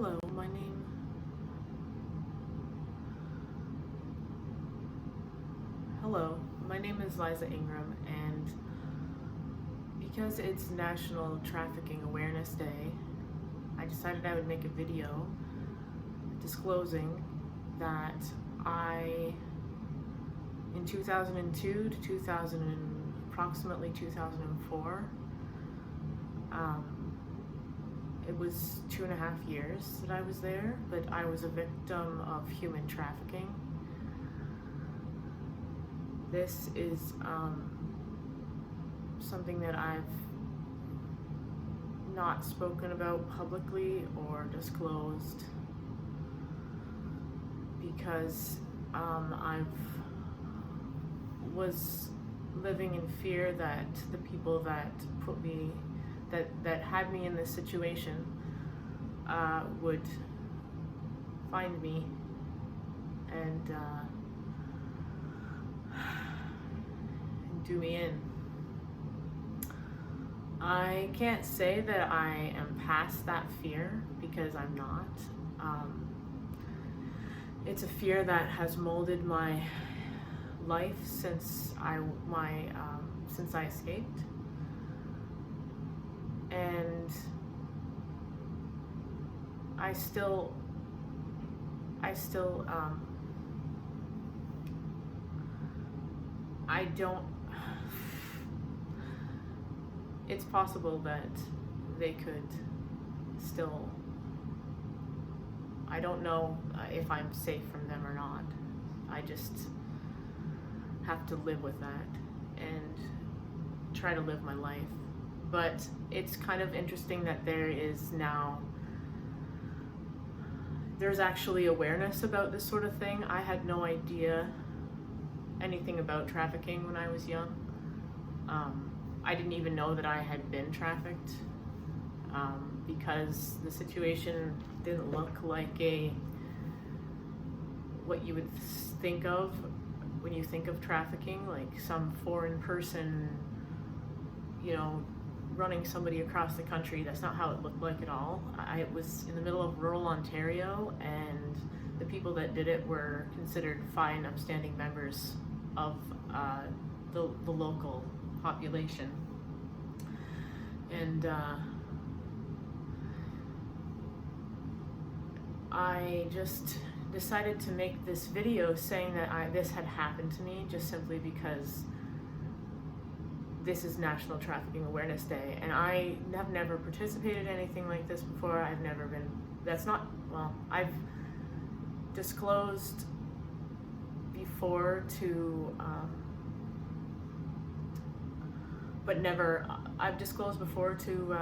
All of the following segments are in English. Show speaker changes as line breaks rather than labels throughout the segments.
Hello, my name is Liza Ingram, and because it's National Trafficking Awareness Day, I decided I would make a video disclosing that in 2002 to approximately 2004, it was 2.5 years that I was there, but I was a victim of human trafficking. This is something that I've not spoken about publicly or disclosed because I was living in fear that the people that that had me in this situation would find me and do me in. I can't say that I am past that fear because I'm not. It's a fear that has molded my life since I escaped, and I still I don't. It's possible that they could still. I don't know if I'm safe from them or not. I just have to live with that and try to live my life. But it's kind of interesting that there's actually awareness about this sort of thing. I had no idea anything about trafficking when I was young. I didn't even know that I had been trafficked because the situation didn't look like what you would think of when you think of trafficking, like some foreign person, running somebody across the country. That's not how it looked like at all. I was in the middle of rural Ontario, and the people that did it were considered fine, upstanding members of the local population. And I just decided to make this video saying that this had happened to me just simply because this is National Trafficking Awareness Day, and I have never participated in anything like this before. I've disclosed before I've disclosed before to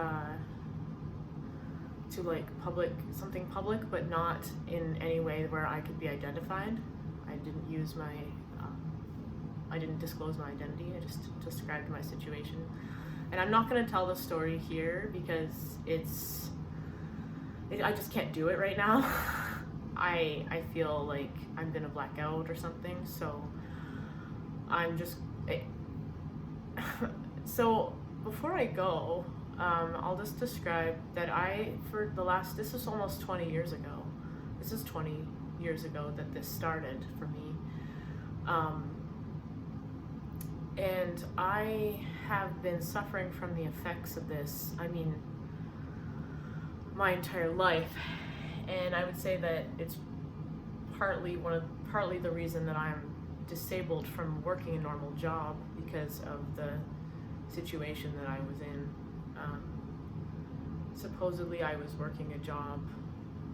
like something public, but not in any way where I could be identified. I didn't disclose my identity. I just described my situation. And I'm not going to tell the story here because I just can't do it right now. I feel like I'm gonna black out or something, so so before I go, I'll just describe that this is almost 20 years ago. This is 20 years ago that this started for me. And I have been suffering from the effects of this, my entire life. And I would say that it's partly the reason that I'm disabled from working a normal job because of the situation that I was in. Supposedly I was working a job,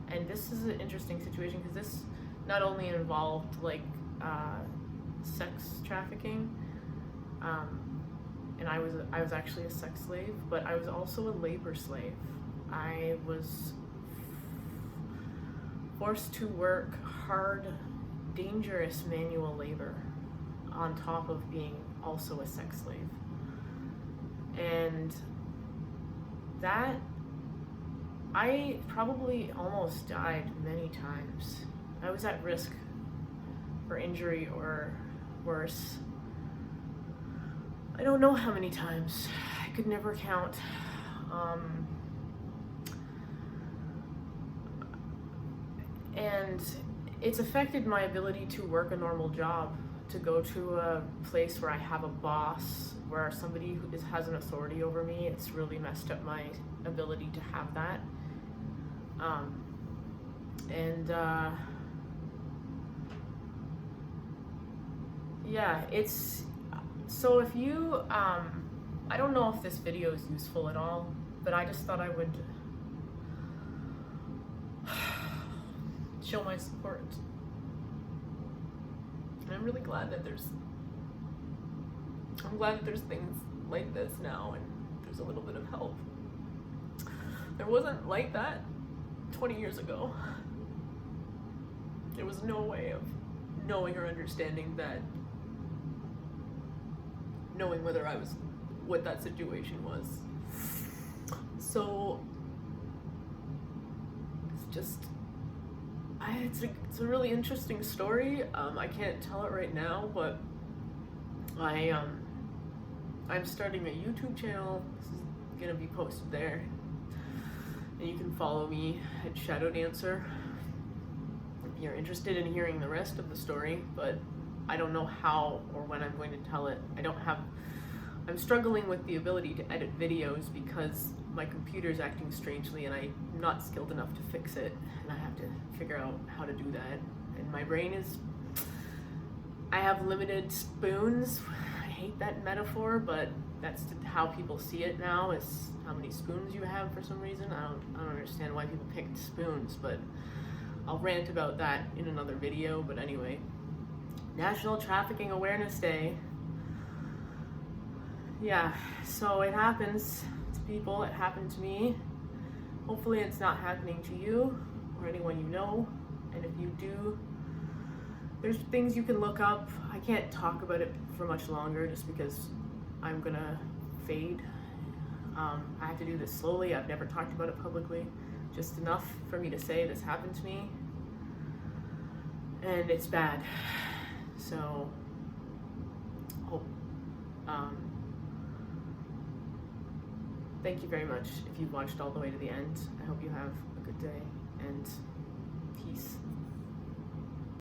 and this is an interesting situation because this not only involved sex trafficking, and I was actually a sex slave, but I was also a labor slave. I was forced to work hard, dangerous manual labor on top of being also a sex slave. And that, I probably almost died many times. I was at risk for injury or worse. I don't know how many times. I could never count. And it's affected my ability to work a normal job, to go to a place where I have a boss, where somebody who has an authority over me. It's really messed up my ability to have that. Yeah, it's, so if you, I don't know if this video is useful at all, but I just thought I would show my support. And I'm really glad that there's things like this now, and there's a little bit of help. There wasn't like that 20 years ago. There was no way of knowing or understanding that, knowing what that situation was. So it's just, it's a really interesting story. I can't tell it right now, but I'm starting a YouTube channel. This is gonna be posted there, and you can follow me at Shadow Dancer if you're interested in hearing the rest of the story. But I don't know how or when I'm going to tell it. I'm struggling with the ability to edit videos because my computer's acting strangely and I'm not skilled enough to fix it, and I have to figure out how to do that. And my brain is, I have limited spoons. I hate that metaphor, but that's how people see it now, is how many spoons you have for some reason. I don't understand why people picked spoons, but I'll rant about that in another video. But anyway, National Trafficking Awareness Day. Yeah, so it happens to people, it happened to me. Hopefully it's not happening to you or anyone you know. And if you do, there's things you can look up. I can't talk about it for much longer just because I'm gonna fade. I have to do this slowly. I've never talked about it publicly. Just enough for me to say this happened to me. And it's bad. So, hope. Thank you very much if you've watched all the way to the end. I hope you have a good day, and peace.